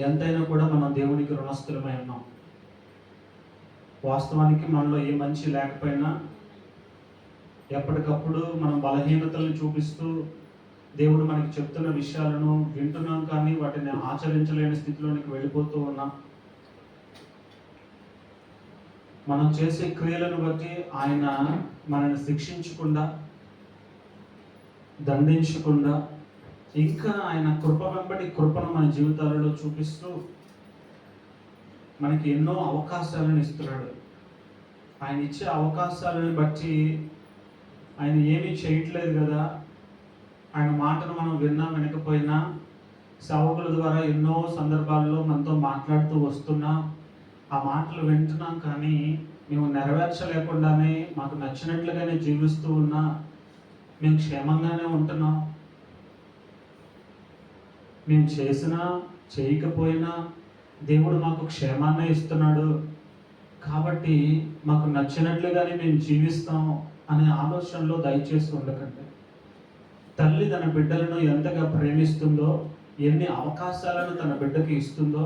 ఎంతైనా కూడా మనం దేవునికి రుణస్థులమై ఉన్నాం. వాస్తవానికి మనలో ఏ మంచి లేకపోయినా ఎప్పటికప్పుడు మనం బలహీనతలను చూపిస్తూ దేవుడు మనకి చెప్తున్న విషయాలను వింటున్నాం, కానీ వాటిని ఆచరించలేని స్థితిలోనికి వెళ్ళిపోతూ ఉన్నాం. మనం చేసే క్రియలను బట్టి ఆయన మనల్ని శిక్షించకుండా, దండించకుండా, ఇంకా ఆయన కృప వెంబడి కృపను మన జీవితాలలో చూపిస్తూ మనకి ఎన్నో అవకాశాలను ఇస్తున్నాడు. ఆయన ఇచ్చే అవకాశాలను బట్టి ఆయన ఏమీ చేయట్లేదు కదా. ఆయన మాటను మనం విన్నా వినకపోయినా సేవకుల ద్వారా ఎన్నో సందర్భాల్లో మనతో మాట్లాడుతూ వస్తున్నా ఆ మాటలు వింటున్నాం, కానీ మేము నెరవేర్చలేకుండానే మాకు నచ్చినట్లుగానే జీవిస్తూ ఉన్నా మేము క్షేమంగానే ఉంటున్నాం. మేము చేసినా చేయకపోయినా దేవుడు మాకు క్షేమాన్ని ఇస్తున్నాడు కాబట్టి మాకు నచ్చినట్లుగానే మేము జీవిస్తాం అనే ఆలోచనలో దయచేసి ఉండకండి. తల్లి తన బిడ్డలను ఎంతగా ప్రేమిస్తుందో, ఎన్ని అవకాశాలను తన బిడ్డకి ఇస్తుందో,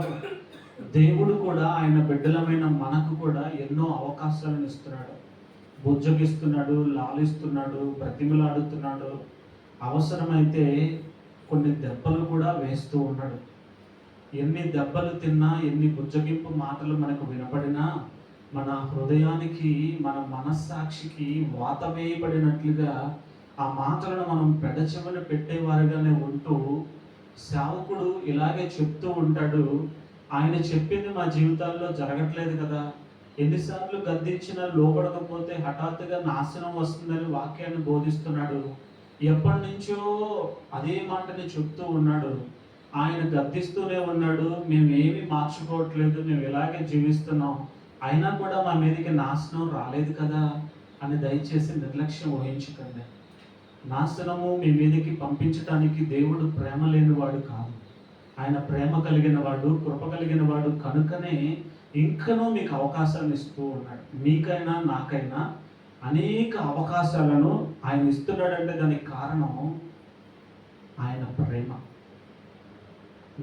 దేవుడు కూడా ఆయన బిడ్డలమైన మనకు కూడా ఎన్నో అవకాశాలను ఇస్తున్నాడు. బుజ్జగిస్తున్నాడు, లాలిస్తున్నాడు, బ్రతిమలాడుతున్నాడు. అవసరమైతే కొన్ని దెబ్బలు కూడా వేస్తూ ఉన్నాడు. ఎన్ని దెబ్బలు తిన్నా, ఎన్ని బుజ్జగింపు మాటలు మనకు వినపడినా మన హృదయానికి, మన మనస్సాక్షికి వాత వేయబడినట్లుగా ఆ మాటలను మనం పెడచెవిన పెట్టేవారుగానే ఉంటూ, సేవకుడు ఇలాగే చెప్తూ ఉంటాడు, ఆయన చెప్పింది మా జీవితాల్లో జరగట్లేదు కదా. ఎన్నిసార్లు గద్దించినా లోబడకపోతే హఠాత్తుగా నాశనం వస్తుందని వాక్యాన్ని బోధిస్తున్నాడు. ఎప్పటి నుంచో అదే మాటని చెప్తూ ఉన్నాడు. ఆయన గద్దిస్తూనే ఉన్నాడు, మేమేమి మార్చుకోవట్లేదు, మేము ఇలాగే జీవిస్తున్నాం, అయినా కూడా మా మీదకి నాశనం రాలేదు కదా అని దయచేసి నిర్లక్ష్యం వహించకండి. నాశనము మీ మీదకి పంపించడానికి దేవుడు ప్రేమ లేనివాడు కాదు. ఆయన ప్రేమ కలిగిన వాడు, కృప కలిగిన వాడు కనుకనే ఇంకనూ మీకు అవకాశాలను ఇస్తూ ఉన్నాడు. మీకైనా నాకైనా అనేక అవకాశాలను ఆయన ఇస్తున్నాడంటే దానికి కారణం ఆయన ప్రేమ.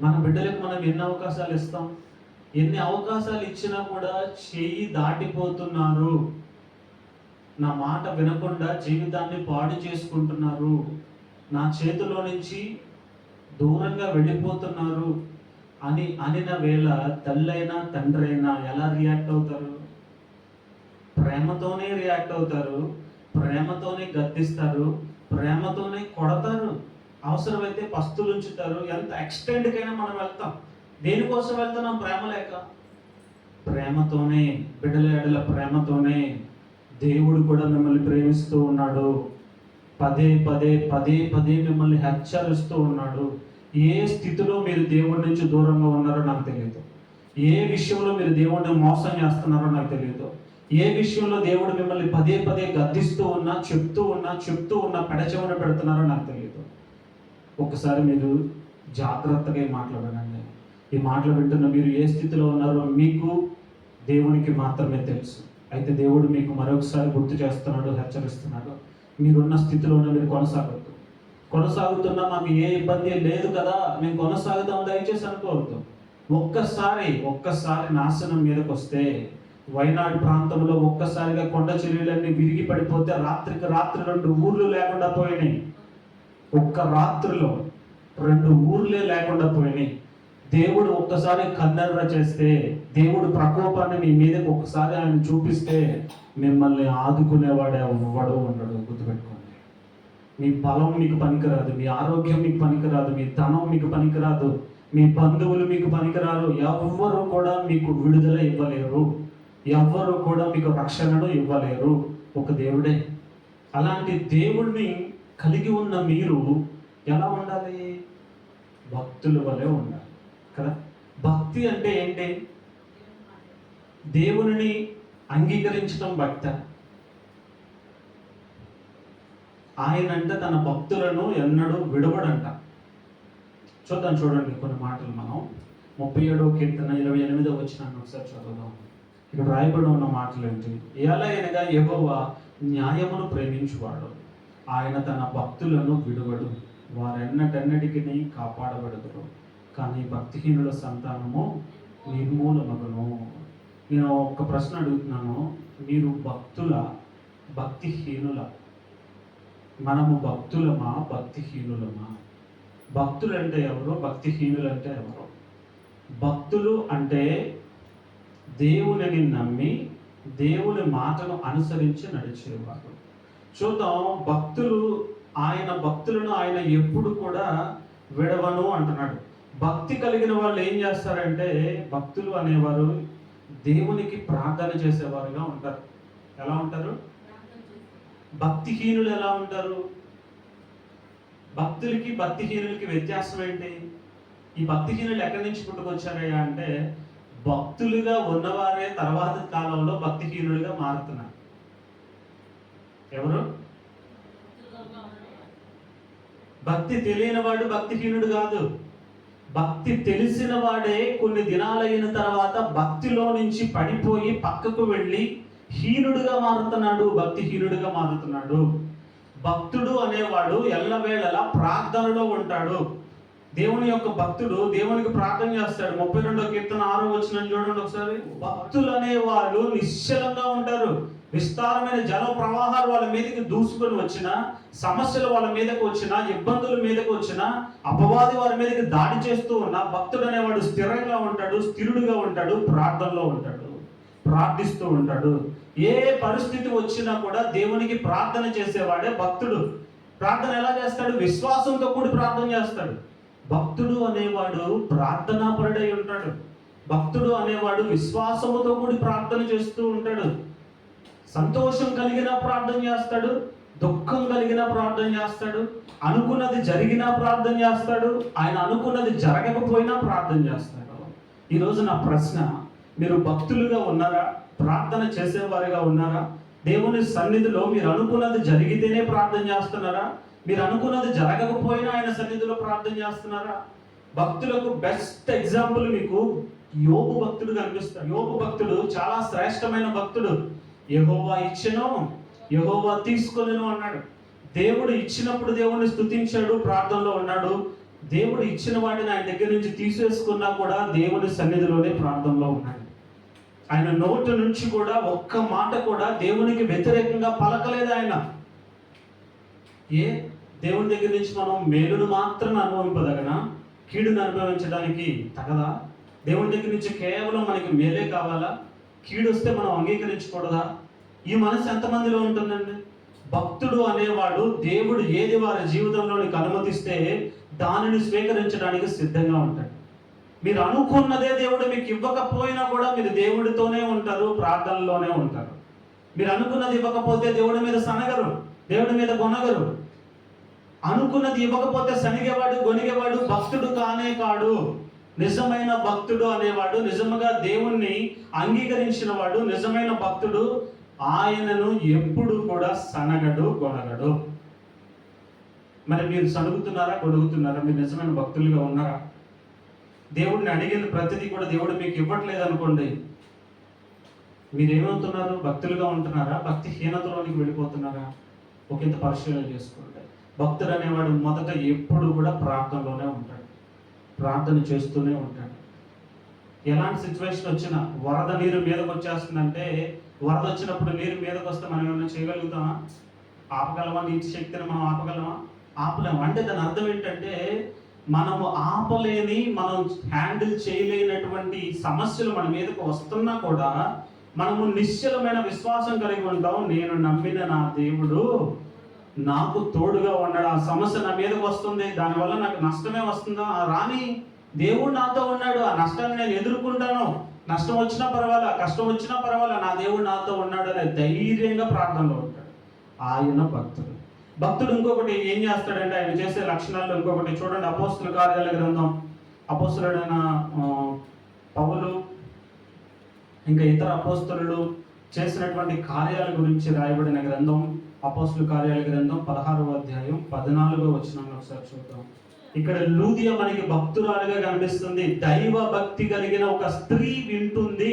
మన బిడ్డలకు మనం ఎన్ని అవకాశాలు ఇస్తాం? ఎన్ని అవకాశాలు ఇచ్చినా కూడా చేయి దాటిపోతున్నారు, నా మాట వినకుండా జీవితాన్ని పాడు చేసుకుంటున్నారు, నా చేతిలో నుంచి దూరంగా వెళ్ళిపోతున్నారు అని అనిన వేళ తల్లైనా తండ్రి అయినా ఎలా రియాక్ట్ అవుతారు? ప్రేమతోనే రియాక్ట్ అవుతారు, ప్రేమతోనే గద్దిస్తారు, ప్రేమతోనే కొడతారు, అవసరమైతే పస్తులు ఉంచుతారు. ఎంత ఎక్స్టెండ్కైనా మనం వెళ్తాం. దేనికోసం వెళ్తున్నాం? ప్రేమ లేక. ప్రేమతోనే, బిడ్డల ఎడల ప్రేమతోనే దేవుడు కూడా మిమ్మల్ని ప్రేమిస్తూ ఉన్నాడు. పదే పదే పదే పదే మిమ్మల్ని హెచ్చరిస్తూ ఉన్నాడు. ఏ స్థితిలో మీరు దేవుడి నుంచి దూరంగా ఉన్నారో నాకు తెలియదు. ఏ విషయంలో మీరు దేవుడిని మోసం చేస్తున్నారో నాకు తెలియదు. ఏ విషయంలో దేవుడు మిమ్మల్ని పదే పదే గద్దిస్తూ ఉన్నా, చెప్తూ ఉన్నా పెడచెవిన పెడుతున్నారో నాకు తెలియదు. ఒక్కసారి మీరు జాగ్రత్తగా ఈ మాటలు వినండి. ఈ మాటలు వింటున్న మీరు ఏ స్థితిలో ఉన్నారో మీకు దేవునికి మాత్రమే తెలుసు. అయితే దేవుడు మీకు మరొకసారి గుర్తు చేస్తున్నాడు, హెచ్చరిస్తున్నాడు. మీరున్న స్థితిలోనే మీరు కొనసాగుతున్నా మాకు ఏ ఇబ్బంది లేదు కదా, మేము కొనసాగుతాం దయచేసి అనుకోవద్దు. ఒక్కసారి నాశనం మీదకి వస్తే, వైనాడు ప్రాంతంలో ఒక్కసారిగా కొండ చర్యలన్నీ విరిగి పడిపోతే రాత్రికి రాత్రి 2 ఊర్లు లేకుండా పోయినాయి. ఒక్క రాత్రిలో 2 ఊర్లే లేకుండా పోయినాయి. దేవుడు ఒక్కసారి కన్నెర్ర చేస్తే, దేవుడు ప్రకోపాన్ని మీ మీదకి ఒక్కసారి ఆయన చూపిస్తే మిమ్మల్ని ఆదుకునేవాడు ఎవడు ఉండడు. గుర్తుపెట్టుకోండి. మీ బలం మీకు పనికిరాదు, మీ ఆరోగ్యం మీకు పనికిరాదు, మీ ధనం మీకు పనికిరాదు, మీ బంధువులు మీకు పనికిరారు. ఎవ్వరు కూడా మీకు విడుదల ఇవ్వలేరు, ఎవ్వరు కూడా మీకు రక్షణను ఇవ్వలేరు, ఒక దేవుడే. అలాంటి దేవుడిని కలిగి ఉన్న మీరు ఎలా ఉండాలి? భక్తుల వలె ఉండాలి కదా. భక్తి అంటే ఏంటి? దేవుని అంగీకరించడం భక్తి. ఆయనంట తన భక్తులను ఎన్నడూ విడవడంట. చూడండి కొన్ని మాటలు మనం 37వ కీర్తన 28వ వచనాన్ని ఒకసారి చదువుదాం. ఇక్కడ రాయబడి ఉన్న మాటలు ఏంటి? ఎలాగనగా యెహోవా న్యాయమును ప్రేమించువాడు, ఆయన తన భక్తులను విడువడు, వారెన్నటెన్నటికి కాపాడబడదురు. కానీ భక్తిహీనుల సంతానము నిర్మూలమగును. నేను ఒక ప్రశ్న అడుగుతున్నాను, మీరు భక్తిహీనుల? మనము భక్తులమా భక్తిహీనులమా? భక్తులు అంటే ఎవరు, భక్తిహీనులు అంటే ఎవరు? భక్తులు అంటే దేవునిని నమ్మి దేవుని మాటను అనుసరించి నడిచేవారు. చూద్దాం, భక్తులను ఆయన ఎప్పుడు కూడా విడవను అంటున్నాడు. భక్తి కలిగిన వాళ్ళు ఏం చేస్తారంటే, భక్తులు అనేవారు దేవునికి ప్రార్థన చేసేవారుగా ఉంటారు. ఎలా ఉంటారు? భక్తిహీనులు ఎలా ఉంటారు? భక్తులకి భక్తిహీనులకి వ్యత్యాసం ఏంటి? ఈ భక్తిహీనులు ఎక్కడి నుంచి పుట్టుకొచ్చారయ్యా అంటే, భక్తులుగా ఉన్నవారే తర్వాత కాలంలో భక్తిహీనులుగా మారుతున్నారు. ఎవరు? భక్తి తెలియని వాడు భక్తిహీనుడు కాదు. భక్తి తెలిసిన వాడే కొన్ని దినాలైన తర్వాత భక్తిలో నుంచి పడిపోయి పక్కకు వెళ్ళి హీనుడుగా మారుతున్నాడు, భక్తిహీనుడిగా మారుతున్నాడు. భక్తుడు అనేవాడు ఎల్లవేళలా ప్రార్థనలో ఉంటాడు. దేవుని యొక్క భక్తుడు దేవునికి ప్రార్థన చేస్తాడు. 32వ కీర్తన 6వ వచనం చూడండి ఒకసారి. భక్తులు అనేవాళ్ళు నిశ్చలంగా ఉంటారు. విస్తారమైన జల ప్రవాహాలు వాళ్ళ మీదకి దూసుకొని వచ్చినా, సమస్యలు వాళ్ళ మీదకి వచ్చినా, ఇబ్బందుల మీదకి వచ్చినా, అపవాది వారి మీదకి దాడి చేస్తూ ఉన్నా, భక్తుడు అనేవాడు స్థిరంగా ఉంటాడు, స్థిరుడుగా ఉంటాడు, ప్రార్థనలో ఉంటాడు, ప్రార్థిస్తూ ఉంటాడు. ఏ పరిస్థితి వచ్చినా కూడా దేవునికి ప్రార్థన చేసేవాడే భక్తుడు. ప్రార్థన ఎలా చేస్తాడు? విశ్వాసంతో కూడి ప్రార్థన చేస్తాడు. భక్తుడు అనేవాడు ప్రార్థనాపరుడై ఉంటాడు. భక్తుడు అనేవాడు విశ్వాసముతో కూడి ప్రార్థన చేస్తూ ఉంటాడు. సంతోషం కలిగిన ప్రార్థన చేస్తాడు, దుఃఖం కలిగిన ప్రార్థన చేస్తాడు, అనుకున్నది జరిగినా ప్రార్థన చేస్తాడు, ఆయన అనుకున్నది జరగకపోయినా ప్రార్థన చేస్తాడు. ఈరోజు నా ప్రశ్న, మీరు భక్తులుగా ఉన్నారా? ప్రార్థన చేసేవారుగా ఉన్నారా? దేవుని సన్నిధిలో మీరు అనుకున్నది జరిగితేనే ప్రార్థన చేస్తున్నారా? మీరు అనుకున్నది జరగకపోయినా ఆయన సన్నిధిలో ప్రార్థన చేస్తున్నారా? భక్తులకు బెస్ట్ ఎగ్జాంపుల్ మీకు యోబు భక్తుడు కనిపిస్తాడు. యోబు భక్తుడు చాలా శ్రేష్టమైన భక్తుడు. యెహోవా ఇచ్చెను, యెహోవా తీసుకొనెను అన్నాడు. దేవుడు ఇచ్చినప్పుడు దేవుణ్ణి స్తుతించాడు, ప్రార్థనలో ఉన్నాడు. దేవుడు ఇచ్చిన వాటిని ఆయన దగ్గర నుంచి తీసేసుకున్నా కూడా దేవుని సన్నిధిలోనే ప్రార్థనలో ఉన్నాడు. ఆయన నోటి నుంచి కూడా ఒక్క మాట కూడా దేవునికి వ్యతిరేకంగా పలకలేదు ఆయన. దేవుని దగ్గర నుంచి మనం మేలును మాత్రం అనుభవింపదగనా? కీడును అనుభవించడానికి తగదా? దేవుని దగ్గర నుంచి కేవలం మనకి మేలే కావాలా? కీడు వస్తే మనం అంగీకరించకూడదా? ఈ మనసు ఎంతమందిలో ఉంటుందండి? భక్తుడు అనేవాడు దేవుడు ఏది వారి జీవితంలోనికి అనుమతిస్తే దానిని స్వీకరించడానికి సిద్ధంగా ఉంటాడు. మీరు అనుకున్నదే దేవుడు మీకు ఇవ్వకపోయినా కూడా మీరు దేవుడితోనే ఉంటారు, ప్రార్థనలోనే ఉంటారు. మీరు అనుకున్నది ఇవ్వకపోతే దేవుడి మీద సనగరు, దేవుడి మీద కొనగరు. అనుకున్నది ఇవ్వకపోతే సనిగేవాడు, గొనిగేవాడు భక్తుడు కానే కాడు. నిజమైన భక్తుడు అనేవాడు, నిజముగా దేవుణ్ణి అంగీకరించిన వాడు, నిజమైన భక్తుడు ఆయనను ఎప్పుడు కూడా సనగడు, గొనగడు. మరి మీరు సనుగుతున్నారా, గొడుగుతున్నారా? మీరు నిజమైన భక్తులుగా ఉన్నారా? దేవుడిని అడిగిన ప్రతిదీ కూడా దేవుడు మీకు ఇవ్వట్లేదు అనుకోండి, మీరేమవుతున్నారు? భక్తులుగా ఉంటున్నారా, భక్తిహీనతలోనికి వెళ్ళిపోతున్నారా? ఒకంత పరిశీలన చేసుకోండి. భక్తుడు అనేవాడు మొదట ఎప్పుడు కూడా ప్రార్థనలోనే ఉంటాడు, ప్రార్థన చేస్తూనే ఉంటాడు. ఎలాంటి సిచ్యువేషన్ వచ్చినా, వరద నీరు మీదకి వచ్చేస్తుందంటే, వరద వచ్చినప్పుడు నీరు మీదకి వస్తే మనం ఏమైనా చేయగలుగుతామా? ఆపగలమా? నీటి శక్తిని మనం ఆపగలమా? ఆపలేము. అంటే దాని అర్థం ఏంటంటే, మనము ఆపలేని, మనం హ్యాండిల్ చేయలేనటువంటి సమస్యలు మన మీదకు వస్తున్నా కూడా మనము నిశ్చలమైన విశ్వాసం కలిగి ఉంటాం. నేను నమ్మిన నా దేవుడు నాకు తోడుగా ఉన్నాడు. ఆ సమస్య నా మీదకి వస్తుంది, దానివల్ల నాకు నష్టమే వస్తుందా? రాని, దేవుడు నాతో ఉన్నాడు, ఆ నష్టాన్ని నేను ఎదుర్కొంటాను. నష్టం వచ్చినా పర్వాలా, కష్టం వచ్చినా పర్వాలా, నా దేవుడు నాతో ఉన్నాడు అనే ధైర్యంగా ప్రార్థనలో ఉంటాడు. ఆయన భక్తుడు. భక్తుడు ఇంకొకటి ఏం చేస్తాడంటే, ఆయన చేసే లక్షణాల్లో ఇంకొకటి చూడండి. అపోస్తుల కార్యాల గ్రంథం, అపోస్తులుడైన పౌలు ఇంకా ఇతర అపోస్తులు చేసినటువంటి కార్యాల గురించి రాయబడిన గ్రంథం అపోస్తుల కార్యాల గ్రంథం 16వ అధ్యాయం 14వ వచనాన్ని ఒకసారి చూద్దాం. ఇక్కడ లూదియా మనకి భక్తురాలుగా కనిపిస్తుంది. దైవ భక్తి కలిగిన ఒక స్త్రీ వింటుంది.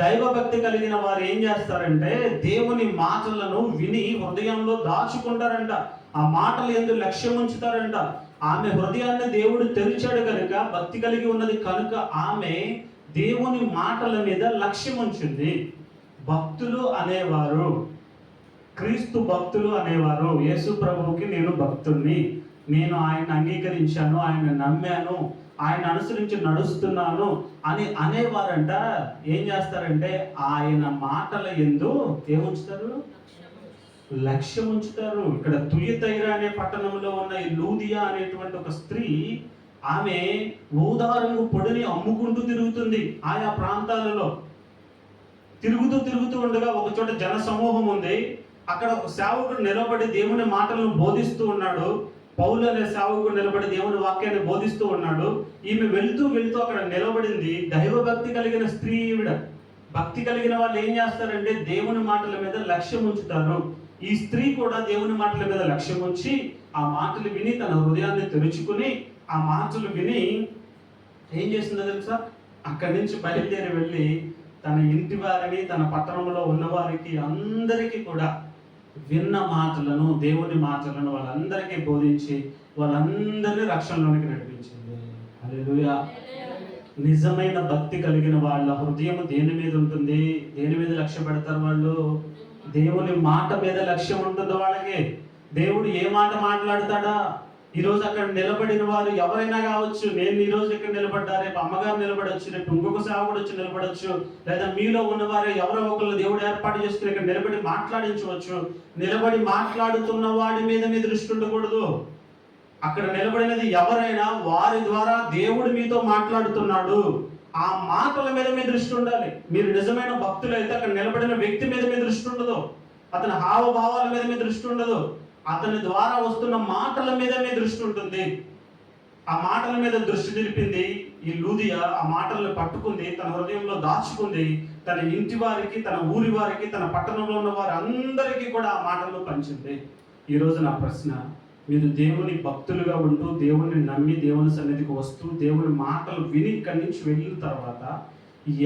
దైవ భక్తి కలిగిన వారు ఏం చేస్తారంటే, దేవుని మాటలను విని హృదయంలో దాచుకుంటారంట. ఆ మాటలు యందు లక్ష్యం ఉంచుతారంట. ఆమె హృదయాన్ని దేవుడు తెరిచాడు కనుక, భక్తి కలిగి ఉన్నది కనుక ఆమె దేవుని మాటల మీద లక్ష్యం ఉంచింది. భక్తులు అనేవారు, క్రీస్తు భక్తులు అనేవారు, యేసు ప్రభువుకి నేను భక్తుణ్ణి, నేను ఆయన అంగీకరించాను, ఆయన నమ్మాను, ఆయన అనుసరించి నడుస్తున్నాను అని అనేవారంట. ఏం చేస్తారంటే ఆయన మాటల యందు ఏముంచుతారు? లక్ష్యం ఉంచుతారు. ఇక్కడ తుయతైరా అనే పట్టణంలో ఉన్న ఈ లూదియా అనేటువంటి ఒక స్త్రీ, ఆమె ఊదా రంగు పొడిని అమ్ముకుంటూ తిరుగుతుంది. ఆయా ప్రాంతాలలో తిరుగుతూ ఉండగా ఒక చోట జన సమూహం ఉంది. అక్కడ ఒక సేవకుడు నిలబడి దేవుని మాటలను బోధిస్తూ ఉన్నాడు. పౌలు అనే సేవకుడు నిలబడి దేవుని వాక్యాన్ని బోధిస్తూ ఉన్నాడు. ఈమె వెళ్తూ అక్కడ నిలబడింది. దైవభక్తి కలిగిన స్త్రీ ఈవిడ. భక్తి కలిగిన వాళ్ళు ఏం చేస్తారంటే దేవుని మాటల మీద లక్ష్యం ఉంచుతారు. ఈ స్త్రీ కూడా దేవుని మాటల మీద లక్ష్యం ఉంచి ఆ మాటలు విని తన హృదయాన్ని తెరుచుకుని ఆ మాటలు విని ఏం చేసిందో తెలుసా? అక్కడి నుంచి బయలుదేరి వెళ్ళి తన ఇంటి వారిని, తన పట్టణంలో ఉన్నవారికి అందరికీ కూడా విన్న మాటలను, దేవుని మాటలను వాళ్ళందరికీ బోధించి వాళ్ళందరినీ రక్షణలోనికి నడిపించింది. హల్లెలూయా. నిజమైన భక్తి కలిగిన వాళ్ళ హృదయం దేని మీద ఉంటుంది? దేని మీద లక్ష్య పెడతారు వాళ్ళు? దేవుని మాట మీద లక్ష్యం ఉంటుంది వాళ్ళకి. దేవుడు ఏ మాట మాట్లాడతాడా? ఈరోజు అక్కడ నిలబడిన వారు ఎవరైనా కావచ్చు. నేను ఈరోజు ఇక్కడ నిలబడ్డా, రేపు అమ్మగారు నిలబడవచ్చు, రేపు ఇంకొక సేవకుడు వచ్చి నిలబడవచ్చు, లేదా మీలో ఉన్నవారు ఎవరో ఒకళ్ళు దేవుడు ఏర్పాటు చేసుకుని ఇక్కడ నిలబడి మాట్లాడించవచ్చు. నిలబడి మాట్లాడుతున్న వాడి మీద మీ దృష్టి ఉండకూడదు. అక్కడ నిలబడినది ఎవరైనా వారి ద్వారా దేవుడు మీతో మాట్లాడుతున్నాడు, ఆ మాటల మీద మీ దృష్టి ఉండాలి. మీరు నిజమైన భక్తులైతే అక్కడ నిలబడిన వ్యక్తి మీద మీ దృష్టి ఉండదు, అతని హావభావాల మీద మీ దృష్టి ఉండదు, అతని ద్వారా వస్తున్న మాటల మీద మీ దృష్టి ఉంటుంది. ఆ మాటల మీద దృష్టి నిలిపింది ఈ లూదియా. ఆ మాటలను పట్టుకుంది, తన హృదయంలో దాచుకుంది. తన ఇంటి వారికి, తన ఊరి వారికి, తన పట్టణంలో ఉన్న వారి అందరికీ కూడా ఆ మాటలను పంచింది. ఈరోజు నా ప్రశ్న, మీరు దేవుని భక్తులుగా ఉంటూ, దేవుని నమ్మి, దేవుని సన్నిధికి వస్తూ, దేవుని మాటలు విని ఇక్కడి నుంచి వెళ్ళిన తర్వాత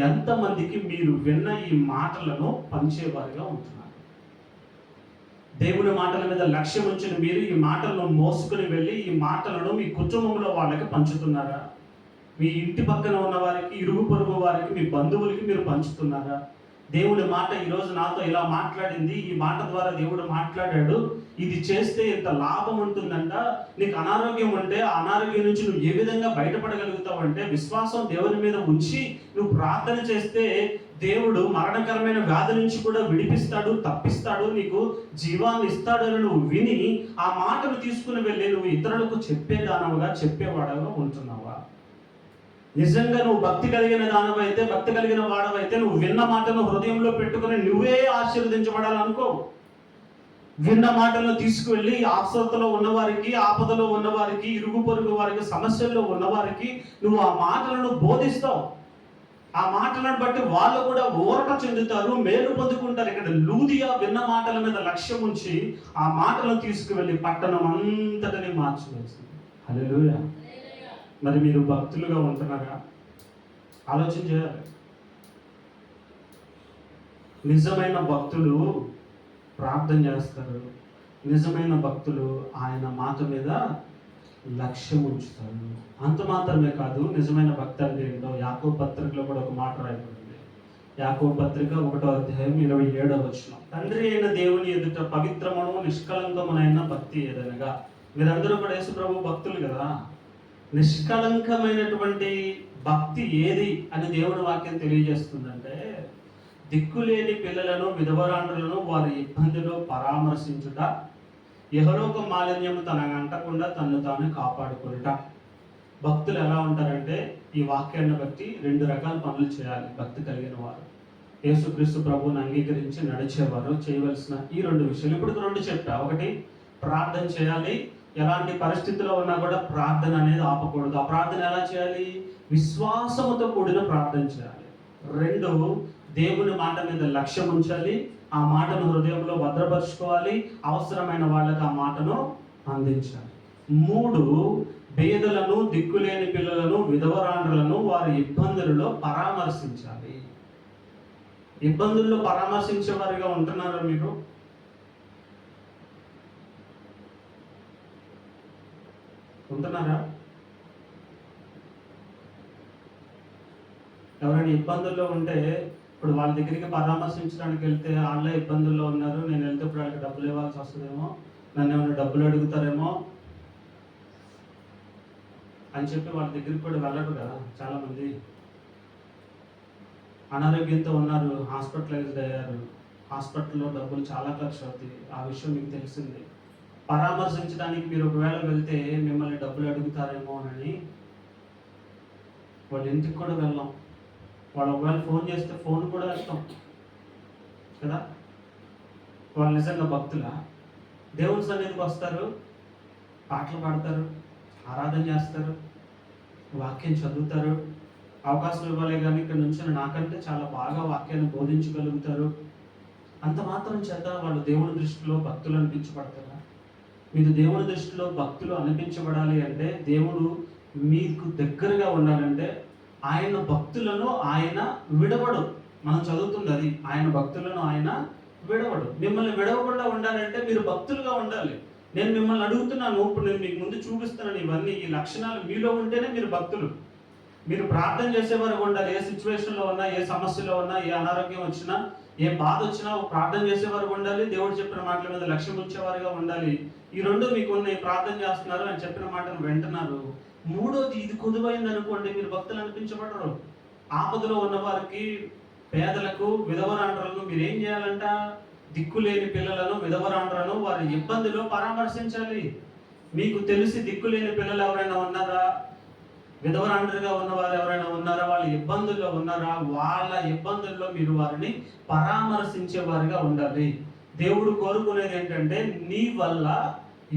ఎంతమందికి మీరు విన్న ఈ మాటలను పంచేవారిగా ఉంటున్నారు? దేవుని మాటల మీద లక్ష్యం ఉంచిన మీరు ఈ మాటలను మోసుకుని వెళ్ళి ఈ మాటలను మీ కుటుంబంలో వాళ్ళకి పంచుతున్నారా? మీ ఇంటి పక్కన ఉన్న వారికి, ఇరుగు పొరుగు వారికి, మీ బంధువులకి మీరు పంచుతున్నారా? దేవుడి మాట ఈరోజు నాతో ఇలా మాట్లాడింది, ఈ మాట ద్వారా దేవుడు మాట్లాడాడు, ఇది చేస్తే ఇంత లాభం ఉంటుందంట, నీకు అనారోగ్యం ఉంటే ఆ అనారోగ్యం నుంచి నువ్వు ఏ విధంగా బయటపడగలుగుతావు అంటే విశ్వాసం దేవుని మీద ఉంచి నువ్వు ప్రార్థన చేస్తే దేవుడు మరణకరమైన వ్యాధి నుంచి కూడా విడిపిస్తాడు, తప్పిస్తాడు, నీకు జీవాన్ని ఇస్తాడు అని నువ్వు విని ఆ మాటను తీసుకుని వెళ్ళి నువ్వు ఇతరులకు చెప్పేదానవుగా, చెప్పేవాడగా ఉంటున్నావా? నిజంగా నువ్వు భక్తి కలిగిన దానవైతే, భక్తి కలిగిన వాడవైతే నువ్వు విన్న మాటను హృదయంలో పెట్టుకుని నువ్వే ఆశీర్వదించబడాలనుకో. విన్న మాటలను తీసుకువెళ్ళి అవసరతలో ఉన్నవారికి, ఆపదలో ఉన్నవారికి, ఇరుగు పొరుగు వారికి, సమస్యల్లో ఉన్నవారికి నువ్వు ఆ మాటలను బోధిస్తావు. ఆ మాటలను బట్టి వాళ్ళు కూడా ఊరట చెందుతారు, మేలు పొందుకుంటారు. ఇక్కడ లూదియా విన్న మాటల మీద లక్ష్యం ఉంచి ఆ మాటలను తీసుకువెళ్ళి పట్టణం అంతటిని మార్చివేసింది. హల్లెలూయా. మరి మీరు భక్తులుగా ఉంటున్నారా? ఆలోచన చేయాలి. నిజమైన భక్తులు ప్రార్థన చేస్తారు, నిజమైన భక్తులు ఆయన మాట మీద లక్ష్యం ఉంచుతారు. అంత మాత్రమే కాదు, నిజమైన భక్తి అంటే ఏంటో యాకోబు పత్రికలో కూడా ఒక మాట రాయబడింది. యాకోబు పత్రిక 1వ అధ్యాయం 27వ వచనం, తండ్రి అయిన దేవుని ఎదుట పవిత్రమును నిష్కలంకమునైన భక్తి ఏదనగా. మీరందరూ కూడా యేసు ప్రభు భక్తులు కదా. నిష్కలంకమైనటువంటి భక్తి ఏది అని దేవుని వాక్యం తెలియజేస్తుందంటే, దిక్కులేని పిల్లలను, విధవరాండ్రులను వారి ఇబ్బందిలో పరామర్శించుట, యెహోలోక మాలిన్యము తనకు అంటకుండా తను తాను కాపాడుకునుట. భక్తులు ఎలా ఉంటారంటే ఈ వాక్యాన్ని బట్టి 2 రకాల పనులు చేయాలి భక్తి కలిగిన వారు. యేసుక్రీస్తు ప్రభువుని అంగీకరించి నడిచేవారు చేయవలసిన ఈ 2 విషయాలు. ఇప్పుడు 2 చెప్పా. ఒకటి, ప్రార్థన చేయాలి. ఎలాంటి పరిస్థితుల్లో ఉన్నా కూడా ప్రార్థన అనేది ఆపకూడదు. ఆ ప్రార్థన ఎలా చేయాలి? విశ్వాసముతో కూడిన ప్రార్థన చేయాలి. 2, దేవుని మాట మీద లక్ష్యం ఉంచాలి. ఆ మాటను హృదయంలో భద్రపరుచుకోవాలి. అవసరమైన వాళ్ళకి ఆ మాటను అందించాలి. 3, పేదలను, దిక్కులేని పిల్లలను, విధవరాండ్రులను వారి ఇబ్బందులలో పరామర్శించాలి. ఇబ్బందుల్లో పరామర్శించే వారిగా ఉంటున్నారా మీరు? ఉంటున్నారా? ఎవరైనా ఇబ్బందుల్లో ఉంటే ఇప్పుడు వాళ్ళ దగ్గరికి పరామర్శించడానికి వెళ్తే వాళ్ళే ఇబ్బందుల్లో ఉన్నారు, నేను వెళ్తే ఇప్పుడు వాళ్ళకి డబ్బులు ఇవ్వాల్సి వస్తుందేమో, నన్ను ఏమైనా డబ్బులు అడుగుతారేమో అని చెప్పి వాళ్ళ దగ్గరికి కూడా వెళ్ళరు కదా. చాలామంది అనారోగ్యంతో ఉన్నారు, హాస్పిటలైజ్డ్ అయ్యారు, హాస్పిటల్లో డబ్బులు చాలా ఖర్చు అవుతాయి, ఆ విషయం మీకు తెలిసింది. పరామర్శించడానికి మీరు ఒకవేళ వెళ్తే మిమ్మల్ని డబ్బులు అడుగుతారేమో అని వాళ్ళ ఇంటికి కూడా వెళ్ళాం. వాళ్ళు ఒకవేళ ఫోన్ చేస్తే ఫోన్ కూడా వేస్తాం కదా. వాళ్ళు నిజంగా భక్తులా? దేవుని సన్నిధికి వస్తారు, పాటలు పాడతారు, ఆరాధన చేస్తారు, వాక్యం చదువుతారు, అవకాశం ఇవ్వాలి కానీ ఇక్కడ నుంచి నాకంటే చాలా బాగా వాక్యాన్ని బోధించగలుగుతారు. అంత మాత్రం చేత వాళ్ళు దేవుని దృష్టిలో భక్తులు అనిపించబడతారా? మీరు దేవుని దృష్టిలో భక్తులు అనిపించబడాలి అంటే, దేవుడు మీకు దగ్గరగా ఉండాలంటే ఆయన భక్తులను ఆయన విడవడు. మనం చదువుతుంది అది, ఆయన భక్తులను ఆయన విడవడు. మిమ్మల్ని విడవకుండా ఉండాలంటే మీరు భక్తులుగా ఉండాలి. నేను మిమ్మల్ని అడుగుతున్నాను, ఇప్పుడు నేను మీకు ముందు చూపిస్తున్నాను ఇవన్నీ, ఈ లక్షణాలు మీలో ఉంటేనే మీరు భక్తులు. మీరు ప్రార్థన చేసేవారు ఉండాలి. ఏ సిచ్యువేషన్లో ఉన్నా, ఏ సమస్యలో ఉన్నా, ఏ అనారోగ్యం వచ్చినా, ఏ బాధ వచ్చినా ప్రార్థన చేసేవారు ఉండాలి. దేవుడు చెప్పిన మాటల మీద లక్ష్యం ఉంచేవారుగా ఉండాలి. ఈ రెండు మీకు ఉన్నాయి. ప్రార్థన చేస్తున్నారు, అని చెప్పిన మాటను వింటున్నారు. మూడోది, ఇది కుదువైంది అనుకోండి, మీరు భక్తులు అనిపించబడరు. ఆపదలో ఉన్నవారికి, పేదలకు, విధవరాండ్రులను మీరు ఏం చేయాలంట? దిక్కులేని పిల్లలను, విధవరాండ్రులను వారి ఇబ్బందిలో పరామర్శించాలి. మీకు తెలిసి దిక్కులేని పిల్లలు ఎవరైనా ఉన్నారా? విధవరాండ్రుగా ఉన్నవారు ఎవరైనా ఉన్నారా? వాళ్ళ ఇబ్బందుల్లో ఉన్నారా? వాళ్ళ ఇబ్బందుల్లో మీరు వారిని పరామర్శించే వారిగా ఉండాలి. దేవుడు కోరుకునేది ఏంటంటే, నీ వల్ల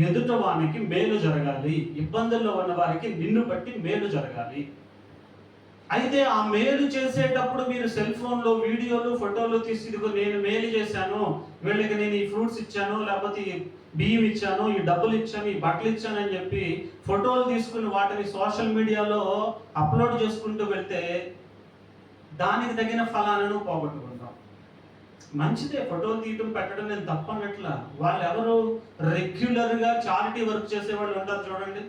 ఎదుట వానికి మేలు జరగాలి. ఇబ్బందుల్లో ఉన్న వారికి నిన్ను బట్టి మేలు జరగాలి. అయితే ఆ మేలు చేసేటప్పుడు మీరు సెల్ ఫోన్లో వీడియోలు, ఫోటోలు తీసి, ఇదిగో నేను మేలు చేశాను, వీళ్ళకి నేను ఈ ఫ్రూట్స్ ఇచ్చాను, లేకపోతే ఈ బియ్యం ఇచ్చాను, ఈ డబ్బులు ఇచ్చాను, ఈ బట్టలు ఇచ్చాను అని చెప్పి ఫోటోలు తీసుకుని వాటిని సోషల్ మీడియాలో అప్లోడ్ చేసుకుంటూ వెళ్తే దానికి తగిన ఫలాలను పోగొట్టుకుంటాం. మంచిదే, ఫోటోలు తీయటం, పెట్టడం నేను తప్పనట్ల. వాళ్ళు ఎవరు? రెగ్యులర్గా చారిటీ వర్క్ చేసే వాళ్ళు ఉంటారు చూడండి.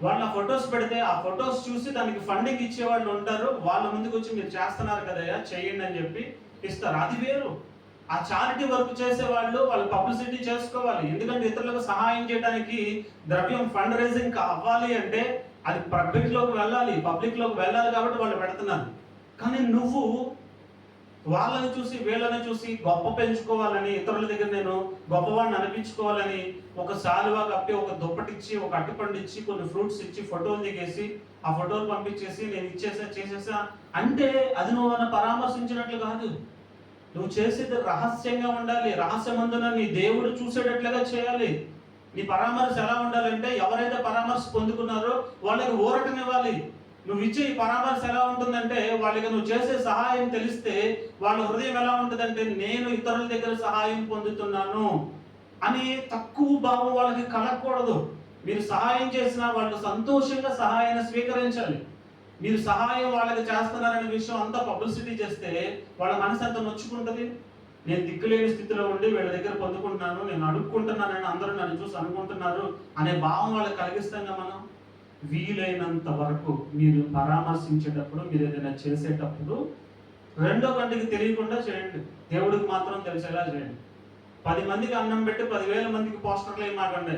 వాళ్ళ ఫొటోస్ పెడితే ఆ ఫొటోస్ చూసి దానికి ఫండింగ్ ఇచ్చేవాళ్ళు ఉంటారు. వాళ్ళ ముందుకు వచ్చి మీరు చేస్తున్నారు కదయ్యా, చేయండి అని చెప్పి ఇస్తారు. అది వేరు. ఆ చారిటీ వర్క్ చేసే వాళ్ళు పబ్లిసిటీ చేసుకోవాలి. ఎందుకంటే ఇతరులకు సహాయం చేయడానికి ద్రవ్యం ఫండ్ రైజింగ్ అవ్వాలి అంటే అది పబ్లిక్లోకి వెళ్ళాలి కాబట్టి వాళ్ళు పెడుతున్నారు. కానీ నువ్వు వాళ్ళని చూసి, వీళ్ళని చూసి గొప్ప పెంచుకోవాలని, ఇతరుల దగ్గర నేను గొప్పవాడిని అనిపించుకోవాలని ఒక శాలువా కప్పి, ఒక దుప్పటిచ్చి, ఒక అట్టుపండు ఇచ్చి, కొన్ని ఫ్రూట్స్ ఇచ్చి, ఫోటోలు దిగేసి, ఆ ఫోటోలు పంపించేసి నేను చేసేసా అంటే అది నువ్వు పరామర్శించినట్లు కాదు. నువ్వు చేసేది రహస్యంగా ఉండాలి. రహస్యమందున నీ దేవుడు చూసేటట్లుగా చేయాలి. నీ పరామర్శ ఎలా ఉండాలంటే, ఎవరైతే పరామర్శ పొందుకున్నారో వాళ్ళకి ఊరటనివ్వాలి. నువ్వు ఇచ్చే ఈ పరామర్శ ఎలా ఉంటుందంటే, వాళ్ళకి నువ్వు చేసే సహాయం తెలిస్తే వాళ్ళ హృదయం ఎలా ఉంటుందంటే, నేను ఇతరుల దగ్గర సహాయం పొందుతున్నాను అని తక్కువ భావం వాళ్ళకి కలగకూడదు. మీరు సహాయం చేసినా వాళ్ళు సంతోషంగా సహాయాన్ని స్వీకరించాలి. మీరు సహాయం వాళ్ళకి చేస్తున్నారనే విషయం అంతా పబ్లిసిటీ చేస్తే వాళ్ళ మనసు అంతా నొచ్చుకుంటుంది. నేను దిక్కులేని స్థితిలో ఉండి వీళ్ళ దగ్గర పొందుకుంటున్నాను, నేను అడుక్కుంటున్నానని అందరూ నన్ను చూసి అనుకుంటున్నారు అనే భావం వాళ్ళకి కలిగిస్తాం కదా. మనం వీలైనంత వరకు మీరు పరామర్శించేటప్పుడు, మీరు ఏదైనా చేసేటప్పుడు రెండో కంటికి తెలియకుండా చేయండి. దేవుడికి మాత్రం తెలిసేలా చేయండి. 10 మందికి అన్నం పెట్టి 10,000 మందికి పోస్టర్లు ఏం మాకండి.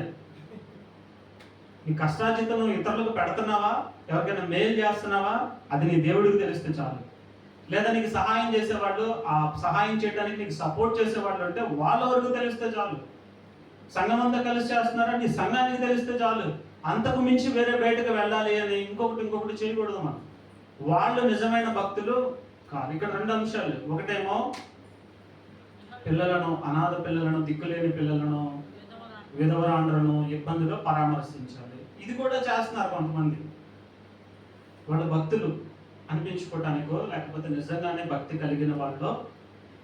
నీ కష్టార్జితం ఇతరులకు పెడుతున్నావా, ఎవరికైనా మేలు చేస్తున్నావా, అది నీ దేవుడికి తెలిస్తే చాలు. లేదా నీకు సహాయం చేసేవాళ్ళు, ఆ సహాయం చేయడానికి నీకు సపోర్ట్ చేసేవాళ్ళు అంటే వాళ్ళ వరకు తెలిస్తే చాలు. సంఘం అంతా కలిసి చేస్తున్నారా, నీ సంఘానికి తెలిస్తే చాలు. అంతకు మించి వేరే బయటకు వెళ్ళాలి అని ఇంకొకటి చేయకూడదు. మనం వాళ్ళు నిజమైన భక్తులు కాదు. ఇక్కడ 2 అంశాలు. ఒకటేమో పిల్లలను, అనాథ పిల్లలను, దిక్కులేని పిల్లలను, విధవరాండ్రులను ఇబ్బందిలో పరామర్శించాలి. ఇది కూడా చేస్తున్నారు కొంతమంది. వాళ్ళు భక్తులు అనిపించుకోవటానికో లేకపోతే నిజంగానే భక్తి కలిగిన వాళ్ళు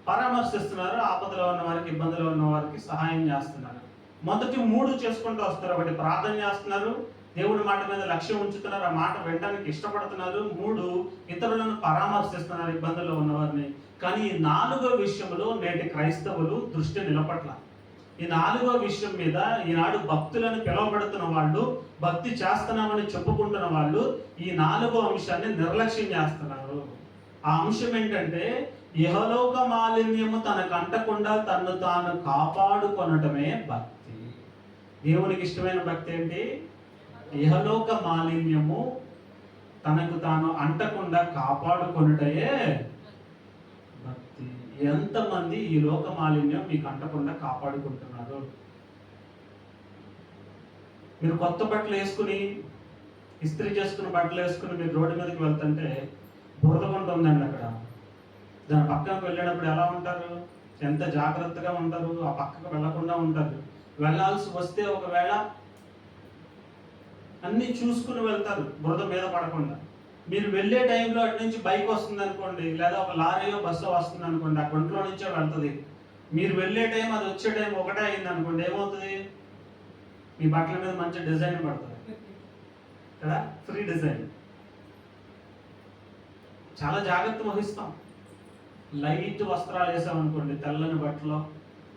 పరామర్శిస్తున్నారు. ఆపదలో ఉన్న వారికి, ఇబ్బందిలో ఉన్న వారికి సహాయం చేస్తున్నారు. మొదటి 3 చేసుకుంటూ వస్తారు. ఒకటి, ప్రార్థన చేస్తున్నారు, దేవుడి మాట మీద లక్ష్యం ఉంచుతున్నారు, ఆ మాట వినడానికి ఇష్టపడుతున్నారు. 3, ఇతరులను పరామర్శిస్తున్నారు, ఇబ్బందుల్లో ఉన్నవారిని. కానీ ఈ 4వ విషయంలో నేటి క్రైస్తవులు దృష్టి నిలపట్ల. ఈ 4వ విషయం మీద ఈనాడు భక్తులను పిలువబడుతున్న వాళ్ళు భక్తి చేస్తున్నామని చెప్పుకుంటున్న వాళ్ళు ఈ 4వ అంశాన్ని నిర్లక్ష్యం చేస్తున్నారు. ఆ అంశం ఏంటంటే ఇహలోక మాలిన్యము తనకు అంటకుండా తను తాను కాపాడుకొనటమే భక్తి. దేవునికి ఇష్టమైన భక్తి ఏంటి? ఇహలోక మాలిన్యము తనకు తాను అంటకుండా కాపాడుకొనుటయే భక్తి. ఎంతమంది ఈ లోక మాలిన్యం మీకు అంటకుండా కాపాడుకుంటున్నారు? మీరు కొత్త బట్టలు వేసుకుని, ఇస్త్రీ చేసుకున్న బట్టలు వేసుకుని మీరు రోడ్డు మీదకి వెళ్తుంటే బురద గుంట ఉందండి అక్కడ. దాని పక్కకు వెళ్ళేటప్పుడు ఎలా ఉంటారు? ఎంత జాగ్రత్తగా ఉంటారు, ఆ పక్కకు వెళ్ళకుండా ఉంటారు. వెళ్ళాల్సి వస్తే ఒకవేళ అన్నీ చూసుకుని వెళ్తారు బురద మీద పడకుండా. మీరు వెళ్ళే టైంలో అటు నుంచి బైక్ వస్తుంది అనుకోండి, లేదా ఒక లారీయో బస్సో వస్తుంది అనుకోండి, ఆ గుంటలో నుంచే వెళ్తుంది. మీరు వెళ్ళే టైం అది వచ్చే టైం ఒకటే అయింది అనుకోండి, ఏమవుతుంది? మీ బట్టల మీద మంచి డిజైన్ పడుతుంది కదా, ఫ్రీ డిజైన్. చాలా జాగ్రత్త వహిస్తాం. లైట్ వస్త్రాలు వేసామనుకోండి, తెల్లని బట్టలో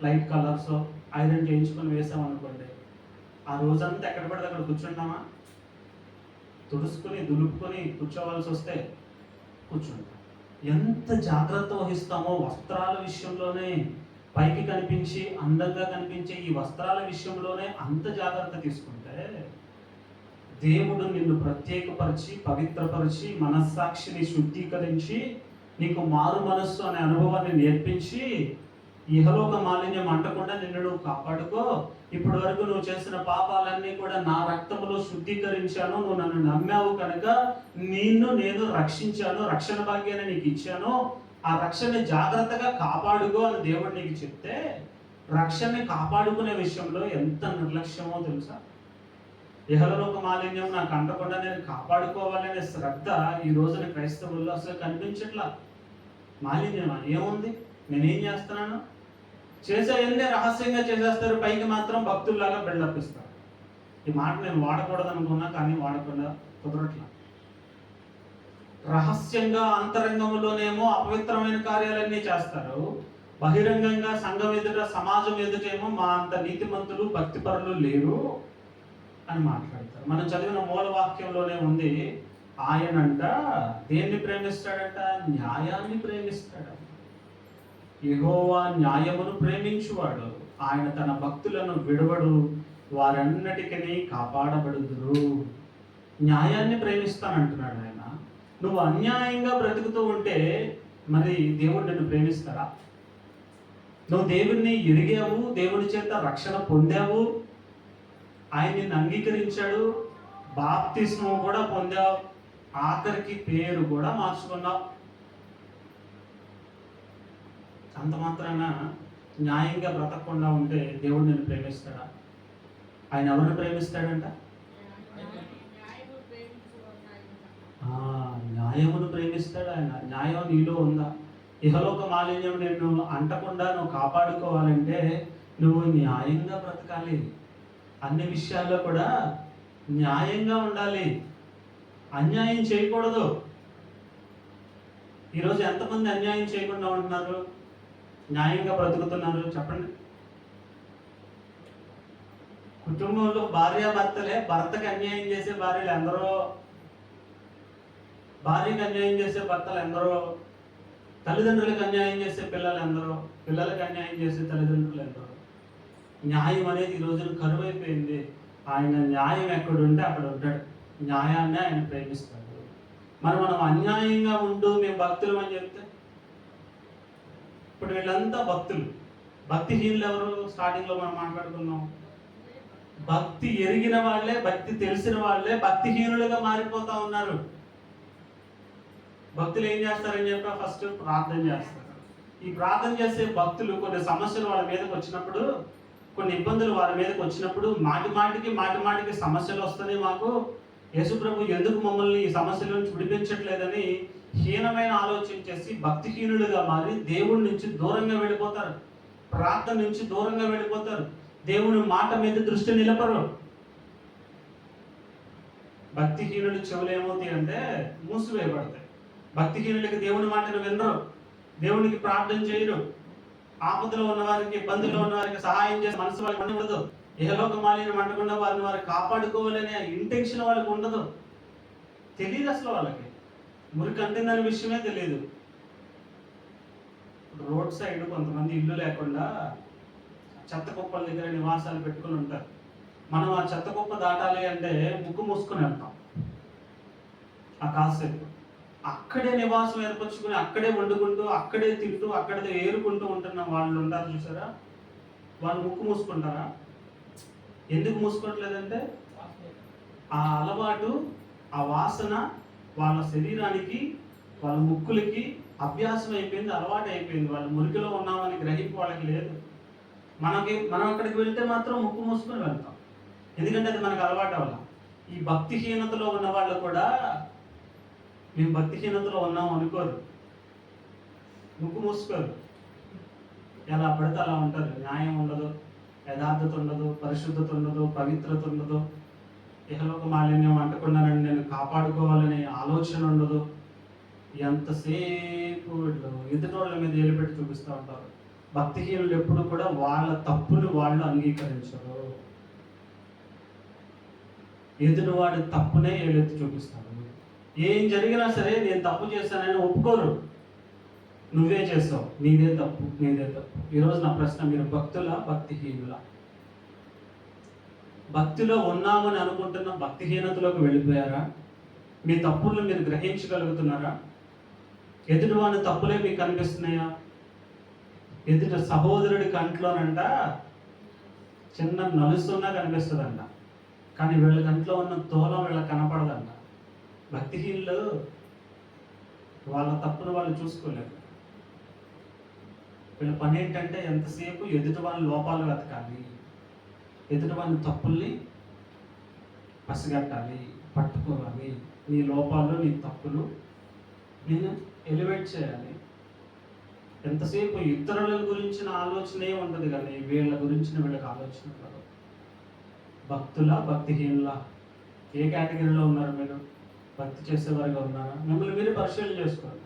లైట్ కలర్స్ ఐరన్ చేయించుకొని వేసామనుకోండి, ఆ రోజంతా ఎక్కడ పడితే అక్కడ కూర్చుంటామా? తుడుచుకొని దులుపుకొని కూర్చోవలసి వస్తే కూర్చుంటాం. ఎంత జాగ్రత్త వహిస్తామో వస్త్రాల విషయంలోనే, పైకి కనిపించి అందంగా కనిపించే ఈ వస్త్రాల విషయంలోనే అంత జాగ్రత్త తీసుకుంటే, దేవుడు నిన్ను ప్రత్యేకపరిచి పవిత్రపరిచి మనస్సాక్షిని శుద్ధీకరించి నీకు మారు మనస్సు అనే అనుభవాన్ని నేర్పించి ఇహలోక మాలిన్యం అంటకుండా నిన్ను నువ్వు కాపాడుకో. ఇప్పటి వరకు నువ్వు చేసిన పాపాలన్నీ కూడా నా రక్తములో శుద్ధీకరించాను, నువ్వు నన్ను నమ్మావు కనుక నేను రక్షించాను, రక్షణ భాగ్యాన్ని నీకు ఇచ్చాను, ఆ రక్షణని జాగ్రత్తగా కాపాడుకో అని దేవుడు నీకు చెప్తే, రక్షణని కాపాడుకునే విషయంలో ఎంత నిర్లక్ష్యమో తెలుసా? ఇహలోక మాలిన్యం నాకు అంటకుండా నేను కాపాడుకోవాలనే శ్రద్ధ ఈ రోజున క్రైస్తవుల్లో అసలు కనిపించట్లా. మాలిన్యమా? ఏముంది? నేనేం చేస్తున్నాను? చేసేవన్నీ రహస్యంగా చేసేస్తారు, పైకి మాత్రం భక్తుల్లాగా బిల్డప్ ఇస్తారు. ఈ మాట నేను వాడకూడదు అనుకున్నా, కానీ వాడకుండా కుదరట్లా. రహస్యంగా అంతరంగంలోనేమో అపవిత్రమైన కార్యాలన్నీ చేస్తారు, బహిరంగంగా సంఘం ఎదుట సమాజం ఎదుటేమో మా అంత నీతిమంతులు భక్తిపరులు లేరు అని మాట్లాడతారు. మనం చదివిన మూల వాక్యంలోనే ఉంది, ఆయనంట దేన్ని ప్రేమిస్తాడంట? న్యాయాన్ని ప్రేమిస్తాడంట. యెహోవా న్యాయమును ప్రేమించువాడు, ఆయన తన భక్తులను విడవడు, వారన్నిటికీ కాపాడబడుదురు. న్యాయాన్ని ప్రేమిస్తానంటున్నాడు ఆయన. నువ్వు అన్యాయంగా బ్రతుకుతూ ఉంటే మరి దేవుడు నిన్ను ప్రేమిస్తారా? నువ్వు దేవుణ్ణి ఎరిగావు, దేవుని చేత రక్షణ పొందావు, ఆయన నిన్ను అంగీకరించాడు, బాప్తిస్మం కూడా పొందావు, ఆఖరికి పేరు కూడా మార్చుకున్నావు. అంత మాత్రాన న్యాయంగా బ్రతకకుండా ఉంటే దేవుడు నిన్ను ప్రేమిస్తాడా? ఆయన ఎవరిని ప్రేమిస్తాడంట? న్యాయమును ప్రేమిస్తాడు ఆయన. న్యాయం నీలో ఉందా? ఇహలోక మాలిన్యం నిన్ను అంటకుండా నువ్వు కాపాడుకోవాలంటే నువ్వు న్యాయంగా బ్రతకాలి. అన్ని విషయాల్లో కూడా న్యాయంగా ఉండాలి, అన్యాయం చేయకూడదు. ఈరోజు ఎంతమంది అన్యాయం చేయకుండా ఉంటున్నారు, న్యాయంగా బ్రతుకుతున్నారు? చెప్పండి. కుటుంబంలో భార్యాభర్తలే భర్తకి అన్యాయం చేసే భార్యలు ఎందరో, భార్యకి అన్యాయం చేసే భర్తలు ఎందరో, తల్లిదండ్రులకు అన్యాయం చేసే పిల్లలు ఎందరో, పిల్లలకు అన్యాయం చేసే తల్లిదండ్రులు ఎందరో. న్యాయం అనేది ఈ రోజున కరువైపోయింది. ఆయన న్యాయం ఎక్కడుంటే అక్కడ ఉంటాడు. న్యాయాన్ని ఆయన ప్రేమిస్తాడు. మనం అన్యాయంగా ఉంటూ మేము భక్తులు అని చెప్తే, ఇప్పుడు వీళ్ళంతా భక్తులు. భక్తిహీనులు ఎవరు? స్టార్టింగ్లో మనం మాట్లాడుకున్నాం. భక్తి ఎరిగిన వాళ్ళే, భక్తి తెలిసిన వాళ్ళే భక్తిహీనులుగా మారిపోతా ఉన్నారు. భక్తులు ఏం చేస్తారని చెప్పి ఫస్ట్ ప్రార్థన చేస్తారు. ఈ ప్రార్థన చేసే భక్తులు కొన్ని సమస్యలు వాళ్ళ మీదకి వచ్చినప్పుడు, కొన్ని ఇబ్బందులు వాళ్ళ మీదకి వచ్చినప్పుడు మాటి మాటికి సమస్యలు వస్తున్నాయి, మాకు యేసుప్రభు ఎందుకు మమ్మల్ని ఈ సమస్యల నుంచి విడిపించట్లేదని హీనమైన ఆలోచన చేసి భక్తిహీనులుగా మారి దేవుడి నుంచి దూరంగా వెళ్ళిపోతారు, ప్రార్థన నుంచి దూరంగా వెళ్ళిపోతారు, దేవుని మాట మీద దృష్టి నిలపరు. భక్తిహీనులు చెవులు ఏమవుతాయి అంటే మూసివేయబడతాయి. భక్తిహీనులకి దేవుని మాటను వినరు, దేవునికి ప్రార్థన చేయరు, ఆపదలో ఉన్నవారికి, ఇబ్బందుల్లో ఉన్నవారికి సహాయం చేసి మనసు వాళ్ళకి ఉండదు. ఇహలోక మాలిన్యం అంటకుండా వారిని వారు కాపాడుకోవాలనే ఇంటెన్షన్ వాళ్ళకి ఉండదు. తెలియదు అసలు వాళ్ళకి. మురికి అంటిందనే విషయమే తెలియదు. రోడ్ సైడ్ కొంతమంది ఇల్లు లేకుండా చెత్త కుప్పల దగ్గర నివాసాలు పెట్టుకుని ఉంటారు. మనం ఆ చెత్త కుప్ప దాటాలి అంటే ముక్కు మూసుకొని వెళ్తాం. ఆ కాసేపు అక్కడే నివాసం ఏర్పరచుకుని అక్కడే వండుకుంటూ అక్కడే తింటూ అక్కడే ఏరుకుంటూ ఉంటున్న వాళ్ళు ఉంటారు చూసారా, వాళ్ళు ముక్కు మూసుకుంటారా? ఎందుకు మూసుకోవట్లేదంటే ఆ అలవాటు, ఆ వాసన వాళ్ళ శరీరానికి, వాళ్ళ ముక్కులకి అభ్యాసం అయిపోయింది, అలవాటు అయిపోయింది. వాళ్ళు మురికిలో ఉన్నామని గ్రహింపు వాళ్ళకి లేదు. మనం అక్కడికి వెళ్తే మాత్రం ముక్కు మూసుకొని వెళ్తాం, ఎందుకంటే అది మనకు అలవాటు వల్ల. ఈ భక్తిహీనతలో ఉన్న వాళ్ళు కూడా మేము భక్తిహీనతలో ఉన్నాం అనుకోరు, ముక్కు మూసుకోరు. ఎలా పడితే అలా ఉంటారు. న్యాయం ఉండదు, యథార్థత ఉండదు, పరిశుద్ధత ఉండదు, పవిత్రత ఉండదు. ఇహలోక మాలిన్యం అంటకుండా నేను కాపాడుకోవాలనే ఆలోచన ఉండదు. ఎంతసేపు వీళ్ళు ఎదుటోళ్ళ మీద ఏలుపెట్టి చూపిస్తూ ఉంటారు. భక్తిహీనులు ఎప్పుడు కూడా వాళ్ళ తప్పులు వాళ్ళు అంగీకరించరు. ఎదుటివాడి తప్పునే ఏలెత్తి చూపిస్తారు. ఏం జరిగినా సరే నేను తప్పు చేశానని ఒప్పుకోరు. నువ్వే చేస్తావు, నీదే తప్పు, నీదే తప్పు. ఈరోజు నా ప్రశ్న, మీరు భక్తుల భక్తిహీనుల? భక్తిలో ఉన్నామని అనుకుంటున్న భక్తిహీనతలోకి వెళ్ళిపోయారా? మీ తప్పులను మీరు గ్రహించగలుగుతున్నారా? ఎదుటివాని తప్పులే మీకు కనిపిస్తున్నాయా? ఎదుటి సహోదరుడి కంట్లోనంట చిన్న నలుసున్నా కనిపిస్తుందంట, కానీ వీళ్ళ కంట్లో ఉన్న తోలం వీళ్ళకి కనపడదంట. భక్తిహీనులు వాళ్ళ తప్పును వాళ్ళు చూసుకోలేరు. వీళ్ళ పని ఏంటంటే ఎంతసేపు ఎదుటి వాళ్ళ లోపాలు వెతకాలి, ఎదుటి వాళ్ళ తప్పుల్ని పసిగట్టాలి, పట్టుకోవాలి. నీ లోపాలు, నీ తప్పులు నేను ఎలివేట్ చేయాలి. ఎంతసేపు ఇతరుల గురించిన ఆలోచనే ఉంటుంది, కానీ వీళ్ళ గురించిన వీళ్ళకి ఆలోచన ఉండదు. భక్తుల భక్తిహీనుల? ఏ కేటగిరీలో ఉన్నారు మీరు? భక్తి చేసేవారిగా ఉన్నారా? మిమ్మల్ని మీరు పరిశీలన చేసుకోండి.